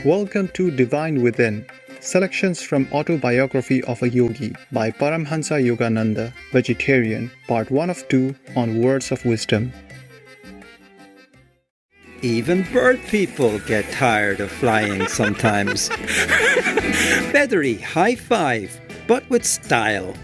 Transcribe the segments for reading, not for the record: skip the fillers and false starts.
Welcome to Divine Within, selections from Autobiography of a Yogi by Paramahansa Yogananda, Vegetarian, Part 1 of 2 on Words of Wisdom. Even bird people get tired of flying sometimes. Feathery high five, but with style.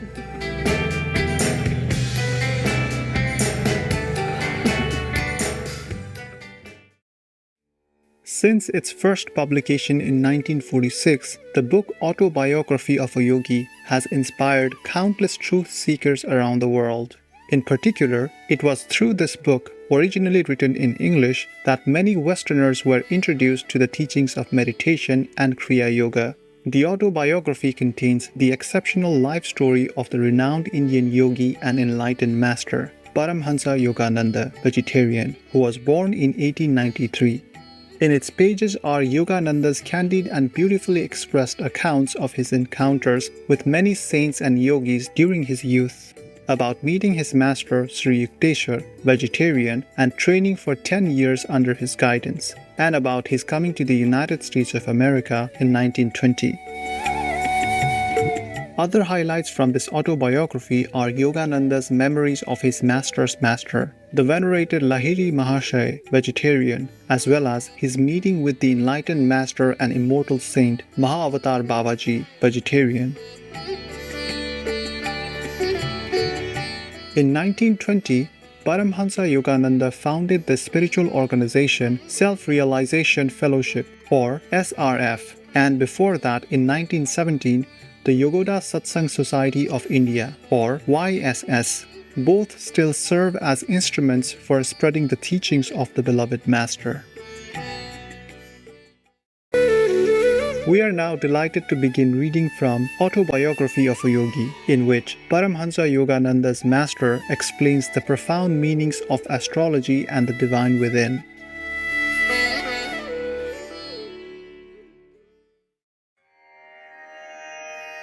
Since its first publication in 1946, the book Autobiography of a Yogi has inspired countless truth seekers around the world. In particular, it was through this book, originally written in English, that many Westerners were introduced to the teachings of meditation and Kriya Yoga. The autobiography contains the exceptional life story of the renowned Indian yogi and enlightened master, Paramahansa Yogananda, Vegetarian, who was born in 1893. In its pages are Yogananda's candid and beautifully expressed accounts of his encounters with many saints and yogis during his youth, about meeting his master Sri Yukteswar, Vegetarian, and training for 10 years under his guidance, and about his coming to the United States of America in 1920. Other highlights from this autobiography are Yogananda's memories of his master's master, the venerated Lahiri Mahashaya, Vegetarian, as well as his meeting with the enlightened master and immortal saint Mahavatar Babaji, Vegetarian. In 1920, Paramahansa Yogananda founded the spiritual organization Self-Realization Fellowship, or SRF, and before that, in 1917, the Yogoda Satsang Society of India, or YSS. Both still serve as instruments for spreading the teachings of the beloved Master. We are now delighted to begin reading from Autobiography of a Yogi, in which Paramahansa Yogananda's master explains the profound meanings of astrology and the divine within.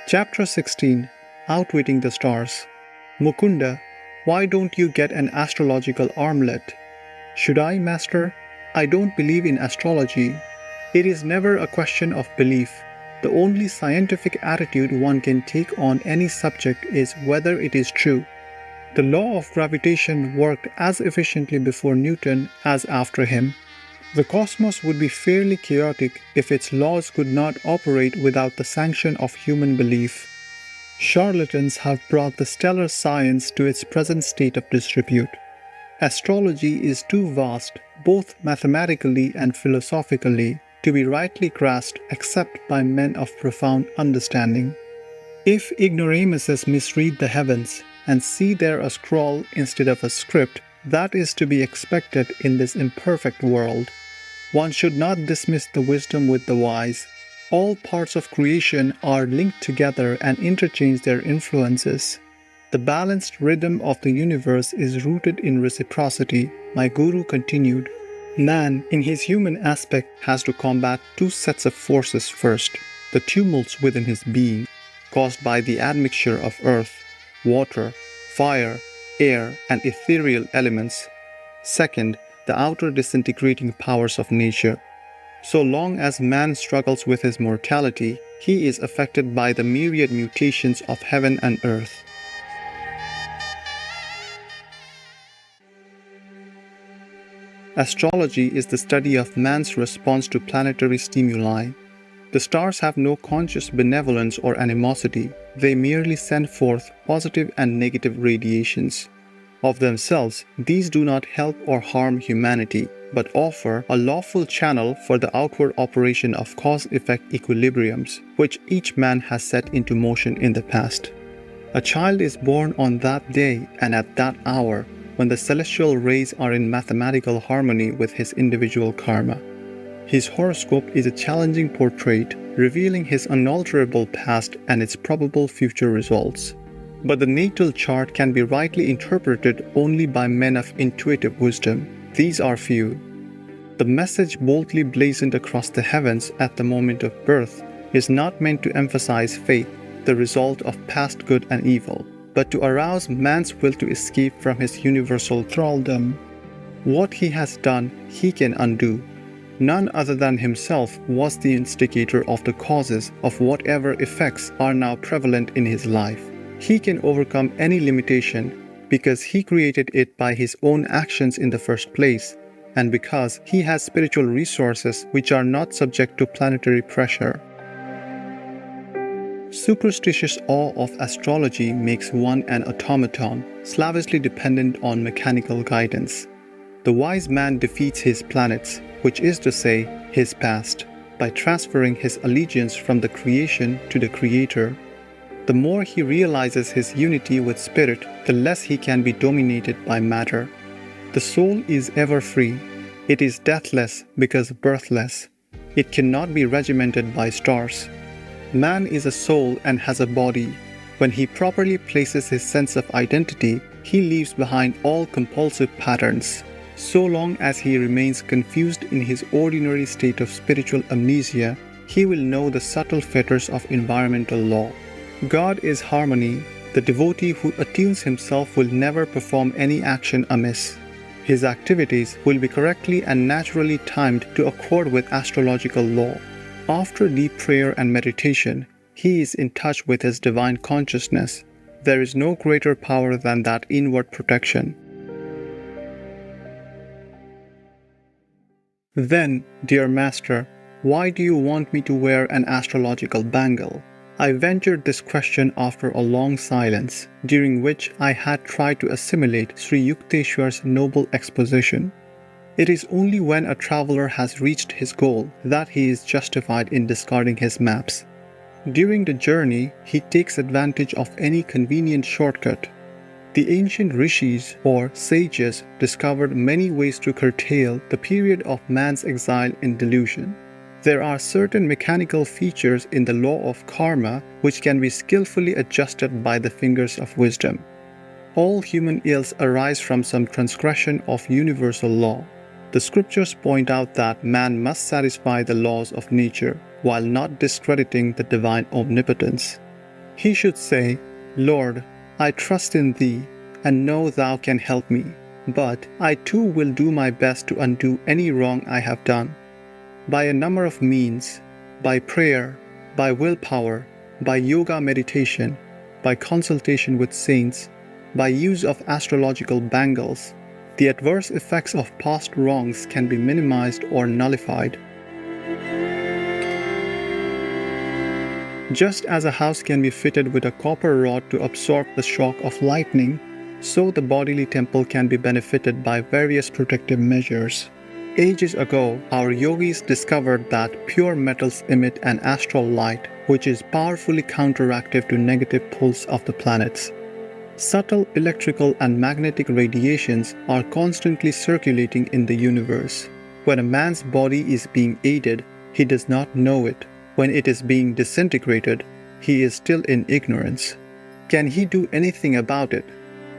Chapter 16, Outwitting the Stars. Mukunda, why don't you get an astrological armlet? Should I, Master? I don't believe in astrology. It is never a question of belief. The only scientific attitude one can take on any subject is whether it is true. The law of gravitation worked as efficiently before Newton as after him. The cosmos would be fairly chaotic if its laws could not operate without the sanction of human belief. Charlatans have brought the stellar science to its present state of disrepute. Astrology is too vast, both mathematically and philosophically, to be rightly grasped except by men of profound understanding. If ignoramuses misread the heavens and see there a scroll instead of a script, that is to be expected in this imperfect world. One should not dismiss the wisdom with the wise. All parts of creation are linked together and interchange their influences. The balanced rhythm of the universe is rooted in reciprocity, my guru continued. Man, in his human aspect, has to combat two sets of forces first, the tumults within his being, caused by the admixture of earth, water, fire, air, and ethereal elements. Second, the outer disintegrating powers of nature. So long as man struggles with his mortality, he is affected by the myriad mutations of heaven and earth. Astrology is the study of man's response to planetary stimuli. The stars have no conscious benevolence or animosity. They merely send forth positive and negative radiations. Of themselves, these do not help or harm humanity, but offer a lawful channel for the outward operation of cause-effect equilibriums, which each man has set into motion in the past. A child is born on that day and at that hour, when the celestial rays are in mathematical harmony with his individual karma. His horoscope is a challenging portrait, revealing his unalterable past and its probable future results. But the natal chart can be rightly interpreted only by men of intuitive wisdom. These are few. The message boldly blazoned across the heavens at the moment of birth is not meant to emphasize faith, the result of past good and evil, but to arouse man's will to escape from his universal thraldom. What he has done, he can undo. None other than himself was the instigator of the causes of whatever effects are now prevalent in his life. He can overcome any limitation because he created it by his own actions in the first place, and because he has spiritual resources which are not subject to planetary pressure. Superstitious awe of astrology makes one an automaton, slavishly dependent on mechanical guidance. The wise man defeats his planets, which is to say, his past, by transferring his allegiance from the creation to the Creator. The more he realizes his unity with spirit, the less he can be dominated by matter. The soul is ever free. It is deathless because birthless. It cannot be regimented by stars. Man is a soul and has a body. When he properly places his sense of identity, he leaves behind all compulsive patterns. So long as he remains confused in his ordinary state of spiritual amnesia, he will know the subtle fetters of environmental law. God is harmony. The devotee who attunes himself will never perform any action amiss. His activities will be correctly and naturally timed to accord with astrological law. After deep prayer and meditation, he is in touch with his divine consciousness. There is no greater power than that inward protection. Then, dear Master, why do you want me to wear an astrological bangle? I ventured this question after a long silence, during which I had tried to assimilate Sri Yukteswar's noble exposition. It is only when a traveler has reached his goal that he is justified in discarding his maps. During the journey, he takes advantage of any convenient shortcut. The ancient rishis or sages discovered many ways to curtail the period of man's exile in delusion. There are certain mechanical features in the law of karma which can be skillfully adjusted by the fingers of wisdom. All human ills arise from some transgression of universal law. The scriptures point out that man must satisfy the laws of nature while not discrediting the divine omnipotence. He should say, Lord, I trust in Thee, and know Thou can help me, but I too will do my best to undo any wrong I have done. By a number of means, by prayer, by willpower, by yoga meditation, by consultation with saints, by use of astrological bangles, the adverse effects of past wrongs can be minimized or nullified. Just as a house can be fitted with a copper rod to absorb the shock of lightning, so the bodily temple can be benefited by various protective measures. Ages ago, our yogis discovered that pure metals emit an astral light, which is powerfully counteractive to negative pulls of the planets. Subtle electrical and magnetic radiations are constantly circulating in the universe. When a man's body is being aided, he does not know it. When it is being disintegrated, he is still in ignorance. Can he do anything about it?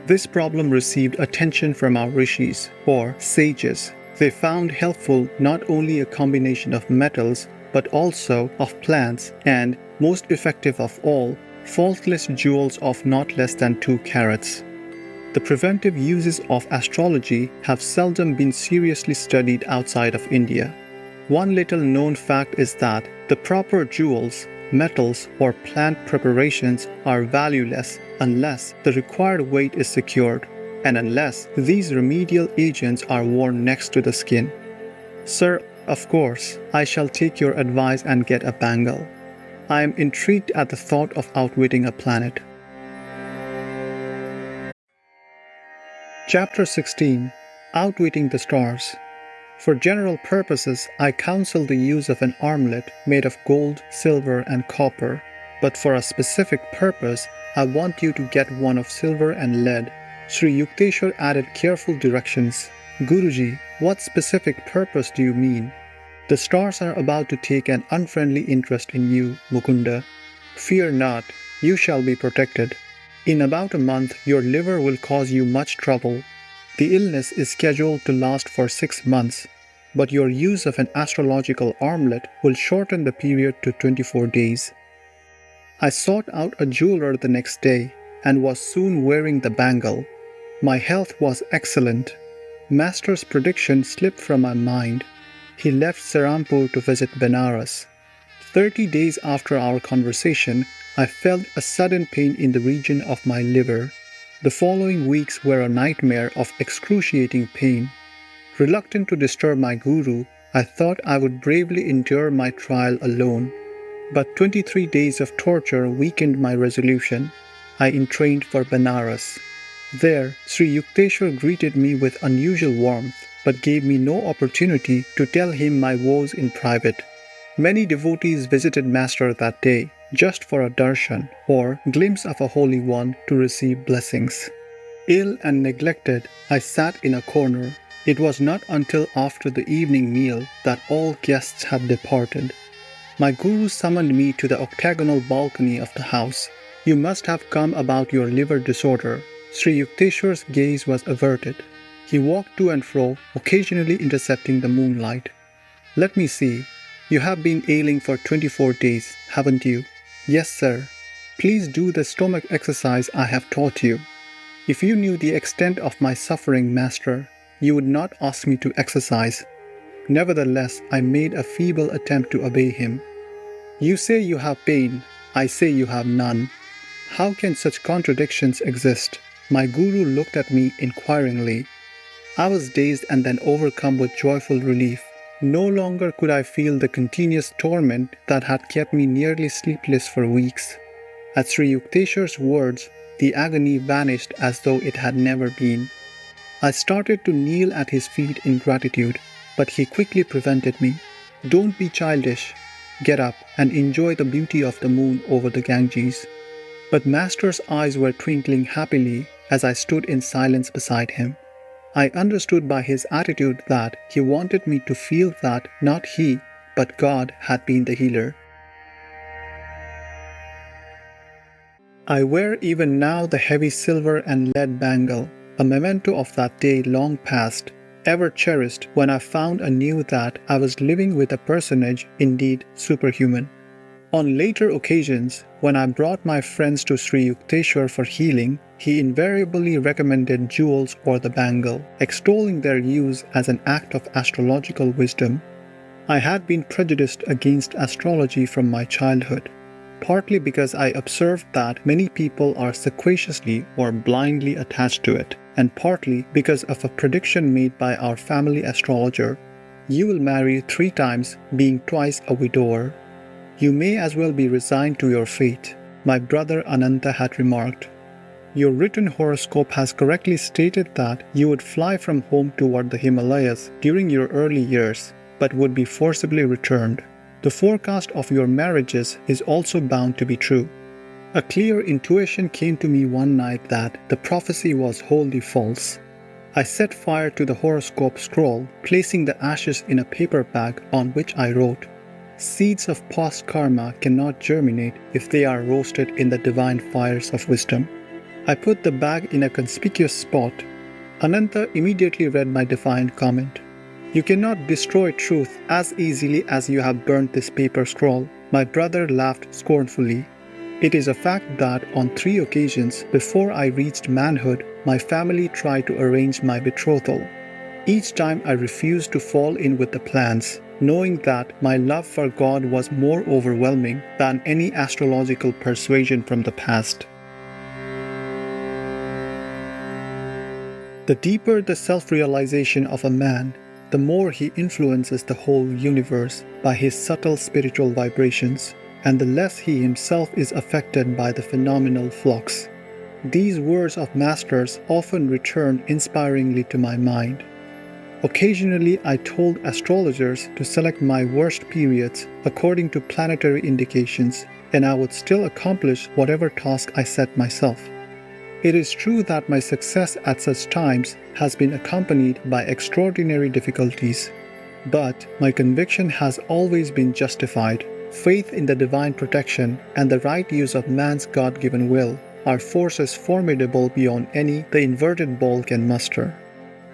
This problem received attention from our rishis, or sages. They found helpful not only a combination of metals, but also of plants and, most effective of all, faultless jewels of not less than 2 carats. The preventive uses of astrology have seldom been seriously studied outside of India. One little known fact is that the proper jewels, metals, or plant preparations are valueless unless the required weight is secured, and unless these remedial agents are worn next to the skin. Sir, of course, I shall take your advice and get a bangle. I am intrigued at the thought of outwitting a planet. Chapter 16. Outwitting the Stars. For general purposes, I counsel the use of an armlet made of gold, silver, and copper, but for a specific purpose, I want you to get one of silver and lead. Sri Yukteswar added careful directions. Guruji, what specific purpose do you mean? The stars are about to take an unfriendly interest in you, Mukunda. Fear not, you shall be protected. In about a month, your liver will cause you much trouble. The illness is scheduled to last for 6 months, but your use of an astrological armlet will shorten the period to 24 days. I sought out a jeweler the next day and was soon wearing the bangle. My health was excellent. Master's prediction slipped from my mind. He left Serampur to visit Benares. 30 days after our conversation, I felt a sudden pain in the region of my liver. The following weeks were a nightmare of excruciating pain. Reluctant to disturb my guru, I thought I would bravely endure my trial alone. But 23 days of torture weakened my resolution. I entrained for Benares. There, Sri Yukteswar greeted me with unusual warmth, but gave me no opportunity to tell him my woes in private. Many devotees visited Master that day, just for a darshan, or glimpse of a holy one to receive blessings. Ill and neglected, I sat in a corner. It was not until after the evening meal that all guests had departed. My guru summoned me to the octagonal balcony of the house. "You must have come about your liver disorder." Sri Yukteswar's gaze was averted. He walked to and fro, occasionally intercepting the moonlight. "Let me see. You have been ailing for 24 days, haven't you?" "Yes, sir." "Please do the stomach exercise I have taught you." "If you knew the extent of my suffering, Master, you would not ask me to exercise." Nevertheless, I made a feeble attempt to obey him. "You say you have pain, I say you have none. How can such contradictions exist?" My guru looked at me inquiringly. I was dazed and then overcome with joyful relief. No longer could I feel the continuous torment that had kept me nearly sleepless for weeks. At Sri Yukteswar's words, the agony vanished as though it had never been. I started to kneel at his feet in gratitude, but he quickly prevented me. "Don't be childish. Get up and enjoy the beauty of the moon over the Ganges." But Master's eyes were twinkling happily as I stood in silence beside him. I understood by his attitude that he wanted me to feel that not he, but God had been the healer. I wear even now the heavy silver and lead bangle, a memento of that day long past, ever cherished when I found anew that I was living with a personage indeed superhuman. On later occasions, when I brought my friends to Sri Yukteswar for healing, he invariably recommended jewels or the bangle, extolling their use as an act of astrological wisdom. I had been prejudiced against astrology from my childhood, partly because I observed that many people are sequaciously or blindly attached to it, and partly because of a prediction made by our family astrologer: "You will marry 3 times, being twice a widower. You may as well be resigned to your fate," my brother Ananta had remarked. "Your written horoscope has correctly stated that you would fly from home toward the Himalayas during your early years, but would be forcibly returned. The forecast of your marriages is also bound to be true." A clear intuition came to me one night that the prophecy was wholly false. I set fire to the horoscope scroll, placing the ashes in a paper bag on which I wrote, "Seeds of past karma cannot germinate if they are roasted in the divine fires of wisdom." I put the bag in a conspicuous spot. Ananta immediately read my defiant comment. "You cannot destroy truth as easily as you have burnt this paper scroll." My brother laughed scornfully. "It is a fact that on 3 occasions before I reached manhood, my family tried to arrange my betrothal. Each time I refused to fall in with the plans, knowing that my love for God was more overwhelming than any astrological persuasion from the past." The deeper the self-realization of a man, the more he influences the whole universe by his subtle spiritual vibrations, and the less he himself is affected by the phenomenal flux. These words of Masters often returned inspiringly to my mind. Occasionally, I told astrologers to select my worst periods according to planetary indications, and I would still accomplish whatever task I set myself. It is true that my success at such times has been accompanied by extraordinary difficulties, but my conviction has always been justified. Faith in the divine protection and the right use of man's God-given will are forces formidable beyond any the inverted ball can muster.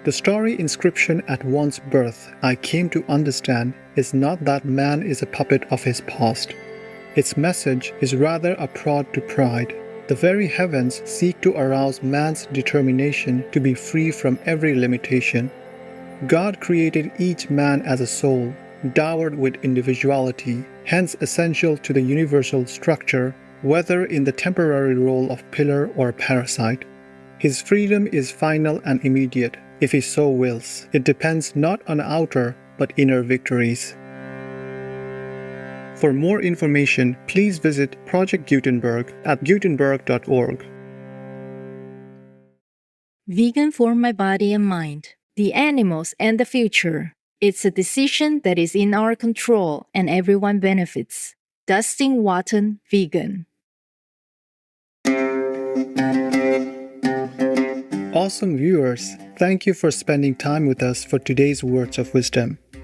The starry inscription at one's birth, I came to understand, is not that man is a puppet of his past. Its message is rather a prod to pride. The very heavens seek to arouse man's determination to be free from every limitation. God created each man as a soul, dowered with individuality, hence essential to the universal structure, whether in the temporary role of pillar or parasite. His freedom is final and immediate, if he so wills. It depends not on outer, but inner victories. For more information, please visit Project Gutenberg at gutenberg.org. Vegan for my body and mind, the animals and the future. It's a decision that is in our control and everyone benefits. Dustin Watton, vegan. Awesome viewers, thank you for spending time with us for today's words of wisdom.